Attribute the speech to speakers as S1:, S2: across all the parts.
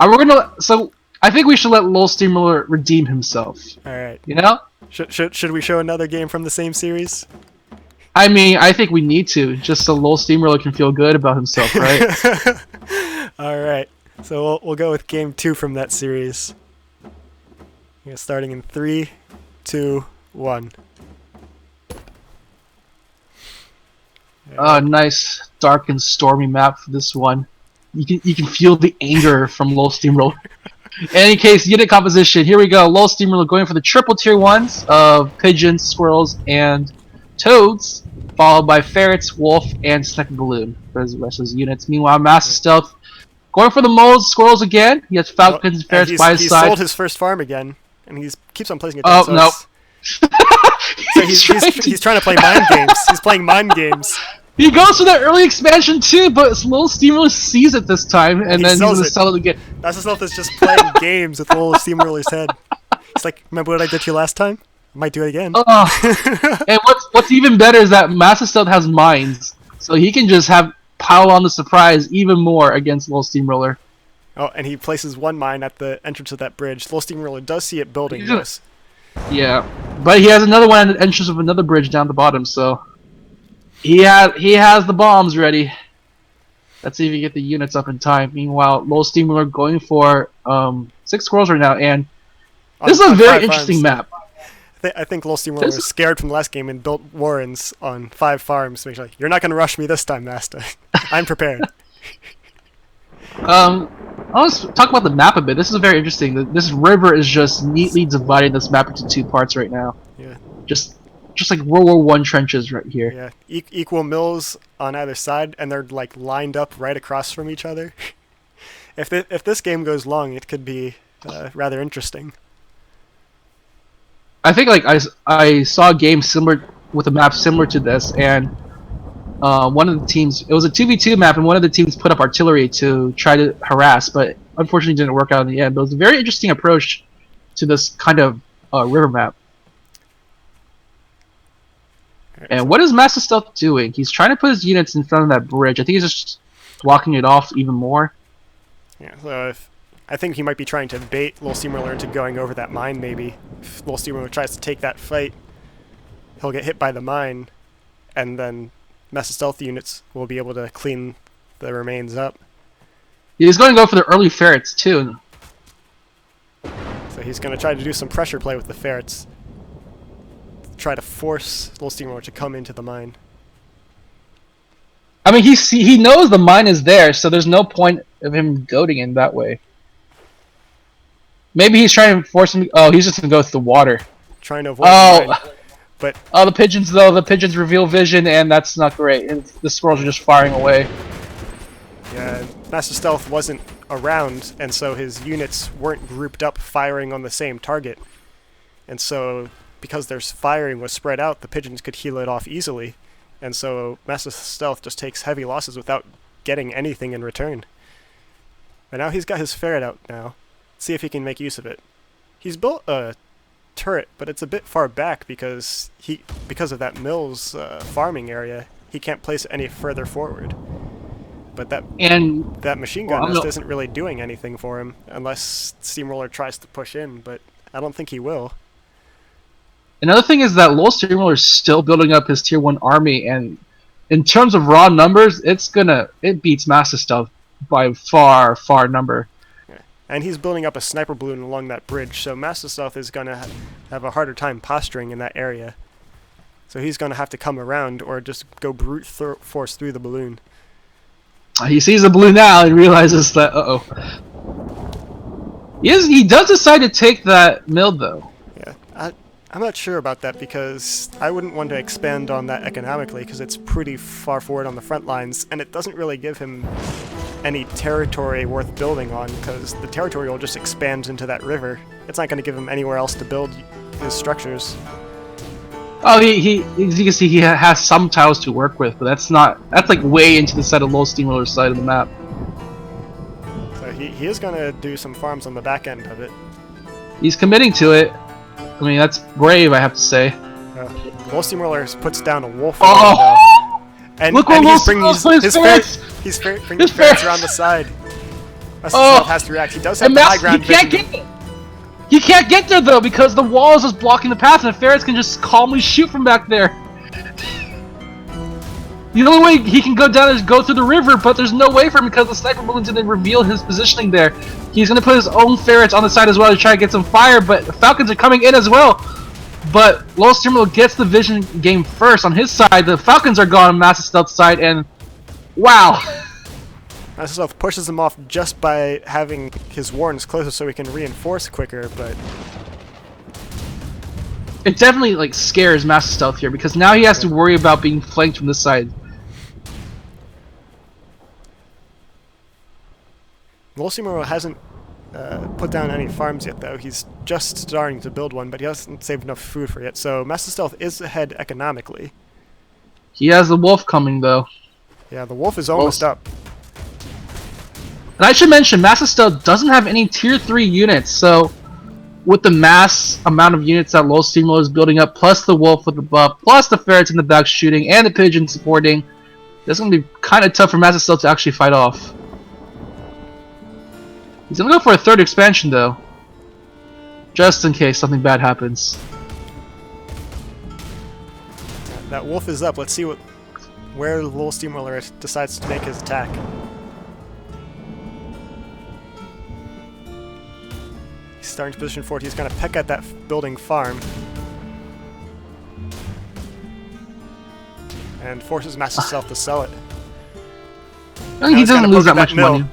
S1: We're gonna. So I think we should let LolSteamRoller redeem himself.
S2: All right.
S1: You know?
S2: Should we show another game from the same series?
S1: I mean, I think we need to, just so LolSteamRoller can feel good about himself, right?
S2: All right. So we'll go with game 2 from that series. Yeah, starting in 3, 2, 1.
S1: Nice dark and stormy map for this one. You can feel the anger from LolSteamRoller. In any case, unit composition. Here we go. LolSteamRoller going for the triple tier ones of pigeons, squirrels, and toads, followed by ferrets, wolf, and sniper balloon for the rest of his units. Meanwhile, MastaStealth going for the moles, squirrels again. He has falcons and ferrets by his side.
S2: He sold his first farm again, and he keeps on placing it
S1: down.
S2: Oh,
S1: no.
S2: So he's trying to play mind games. He's playing mind games.
S1: He goes for that early expansion too, but LolSteamRoller sees it this time, and then he's going to sell it again.
S2: MastaStealth is just playing games with LolSteamRoller's head. He's like, remember what I did to you last time? I might do it again.
S1: And what's even better is that MastaStealth has mines, so he can just pile on the surprise even more against LolSteamRoller.
S2: Oh, and he places one mine at the entrance of that bridge. LolSteamRoller does see it building this.
S1: Yeah, but he has another one at the entrance of another bridge down the bottom, so he has the bombs ready. Let's see if he can get the units up in time. Meanwhile, LolSteamRoller going for 6 squirrels right now, and this is a very interesting map.
S2: I think LolSteamRoller was scared from the last game and built warrens on 5 farms to make sure, like, you're not going to rush me this time, Master. I'm prepared.
S1: Let's talk about the map a bit. This is very interesting. This river is just neatly dividing this map into 2 parts right now. Yeah. Just like World War I trenches right here.
S2: Yeah. Equal mills on either side, and they're like lined up right across from each other. If this game goes long, it could be rather interesting.
S1: I think like I saw a game similar with a map similar to this, and one of the teams, it was a 2v2 map, and one of the teams put up artillery to try to harass, but unfortunately didn't work out in the end. But it was a very interesting approach to this kind of river map. And what is MastaStealth doing? He's trying to put his units in front of that bridge. I think he's just blocking it off even more.
S2: Yeah, so I think he might be trying to bait LolSteamRoller into going over that mine, maybe. If LolSteamRoller tries to take that fight, he'll get hit by the mine, and then MastaStealth units will be able to clean the remains up.
S1: He's going to go for the early ferrets, too.
S2: So he's going to try to do some pressure play with the ferrets. Try to force LolSteamRoller to come into the mine.
S1: I mean, he knows the mine is there, so there's no point of him goading in that way. Maybe he's trying to force him. Oh, he's just gonna go with the water.
S2: Trying to avoid the mine, but
S1: the pigeons though. The pigeons reveal vision, and that's not great. And the squirrels are just firing away.
S2: Yeah, MastaStealth wasn't around, and so his units weren't grouped up firing on the same target. And so, because their firing was spread out, the pigeons could heal it off easily. And so MastaStealth just takes heavy losses without getting anything in return. But now he's got his ferret out now. See if he can make use of it. He's built a turret, but it's a bit far back because of that mill's farming area. He can't place it any further forward. But that machine gun nest isn't really doing anything for him unless Steamroller tries to push in, but I don't think he will.
S1: Another thing is that LolSteamRoller is still building up his tier 1 army, and in terms of raw numbers, it beats MastaStealth by far number.
S2: Yeah. And he's building up a sniper balloon along that bridge, so MastaStealth is going to have a harder time posturing in that area. So he's going to have to come around or just go brute force through the balloon.
S1: He sees the balloon now and realizes that, He does decide to take that mill, though.
S2: Yeah, I'm not sure about that because I wouldn't want to expand on that economically because it's pretty far forward on the front lines, and it doesn't really give him any territory worth building on because the territory will just expand into that river. It's not going to give him anywhere else to build his structures.
S1: Oh, as you can see, he has some tiles to work with, but that's like way into the side of LolSteamRoller's side of the map.
S2: So he is going to do some farms on the back end of it.
S1: He's committing to it. I mean, that's brave, I have to say.
S2: LolSteamRoller puts down a wolf.
S1: Oh!
S2: And
S1: Look what
S2: he's bringing his ferrets.
S1: His
S2: He's bringing his ferrets around the side. MastaStealth has to react. He does have
S1: And
S2: the high ground
S1: he can't
S2: vision.
S1: get it. He can't get there though because the wall is just blocking the path, and the ferrets can just calmly shoot from back there. The only way he can go down is go through the river, but there's no way for him because the sniper balloon's gonna reveal his positioning there. He's gonna put his own ferrets on the side as well to try to get some fire, but the Falcons are coming in as well. But LolSteamRoller gets the vision game first on his side. The Falcons are gone on MastaStealth's side, and wow.
S2: MastaStealth pushes him off just by having his warrens closer so he can reinforce quicker, but
S1: it definitely like scares MastaStealth here because now he has to worry about being flanked from this side.
S2: LolSteamRoller hasn't put down any farms yet, though. He's just starting to build one, but he hasn't saved enough food for it yet, so MastaStealth is ahead economically.
S1: He has the wolf coming though.
S2: Yeah, the wolf is almost up.
S1: And I should mention, MastaStealth doesn't have any tier 3 units, so with the mass amount of units that LolSteamRoller is building up, plus the wolf with the buff, plus the ferrets in the back shooting, and the pigeon supporting, it's going to be kind of tough for MastaStealth to actually fight off. He's going to go for a third expansion though, just in case something bad happens.
S2: That wolf is up. Let's see where LolSteamRoller decides to make his attack. He's starting to position forward. He's going to peck at that building farm. And forces MastaStealth to sell it.
S1: I think he doesn't lose that much money.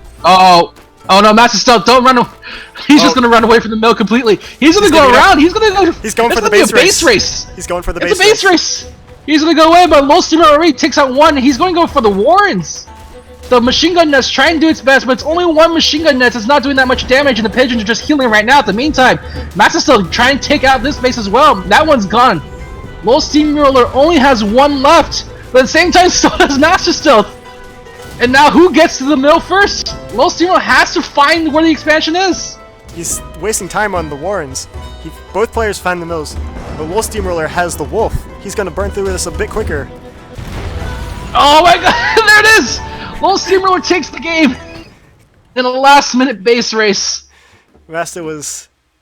S1: Oh no, MastaStealth, don't run away. He's just going to run away from the mill completely. He's going to go around. He's going to go.
S2: He's going for the base race. He's going for the base race.
S1: It's a base race. He's going to go away, but LolSteamRoller already takes out one. He's going to go for the warrens. The machine gun net's trying to do its best, but it's only one machine gun net. It's not doing that much damage, and the pigeons are just healing right now. At the meantime, MastaStealth trying to take out this base as well. That one's gone. LolSteamRoller only has one left, but at the same time, so does MastaStealth. And now who gets to the mill first? LolSteamRoller has to find where the expansion is.
S2: He's wasting time on the warrens. Both players find the mills, but LolSteamRoller has the wolf. He's going to burn through this a bit quicker.
S1: Oh my god, there it is! LolSteamRoller takes the game in a last-minute base race.
S2: Masta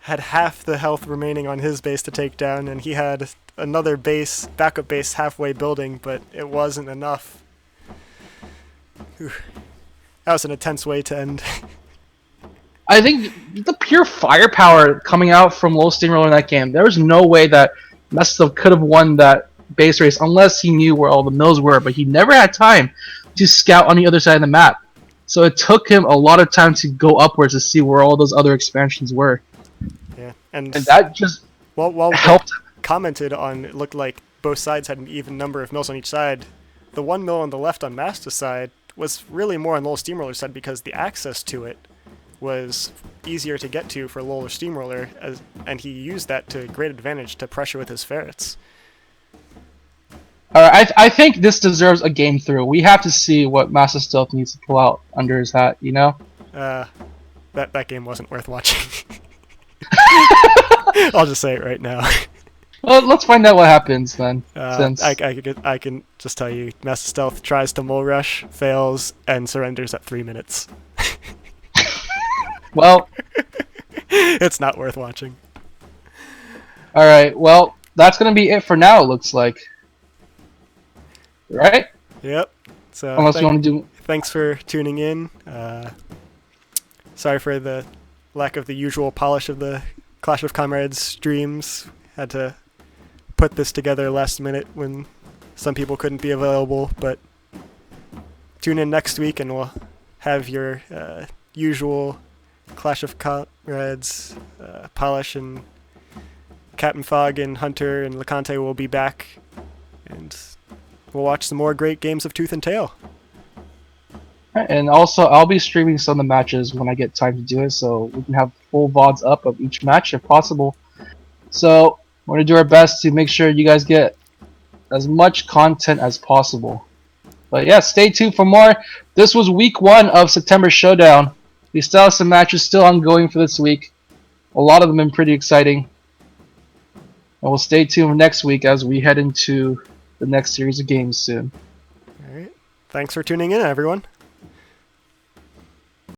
S2: had half the health remaining on his base to take down, and he had another backup base halfway building, but it wasn't enough. Whew. That was an intense way to end.
S1: I think the pure firepower coming out from LolSteamRoller in that game, there was no way that MastaStealth could have won that base race unless he knew where all the mills were, but he never had time to scout on the other side of the map. So it took him a lot of time to go upwards to see where all those other expansions were.
S2: Yeah, and
S1: that just helped.
S2: Commented on, it looked like both sides had an even number of mills on each side. The one mill on the left on Masta's side was really more on LolSteamRoller's side because the access to it was easier to get to for LolSteamRoller, and he used that to great advantage to pressure with his ferrets.
S1: Alright, I think this deserves a game through. We have to see what MastaStealth needs to pull out under his hat, you know?
S2: That game wasn't worth watching. I'll just say it right now.
S1: Well, let's find out what happens then.
S2: I can just tell you, MastaStealth tries to mole rush, fails, and surrenders at 3 minutes.
S1: Well,
S2: it's not worth watching.
S1: Alright, well, that's going to be it for now, it looks like. Right?
S2: Yep. So
S1: unless you want to do...
S2: Thanks for tuning in. Sorry for the lack of the usual polish of the Clash of Comrades streams. Had to put this together last minute when some people couldn't be available, but tune in next week and we'll have your usual Clash of Comrades polish, and Captain Fog and Hunter and LeConte will be back, and we'll watch some more great games of Tooth and Tail.
S1: And also, I'll be streaming some of the matches when I get time to do it, so we can have full VODs up of each match if possible. So, we're going to do our best to make sure you guys get as much content as possible. But yeah, stay tuned for more. This was week 1 of September Showdown. We still have some matches still ongoing for this week. A lot of them have been pretty exciting. And we'll stay tuned for next week as we head into the next series of games soon.
S2: Alright. Thanks for tuning in, everyone.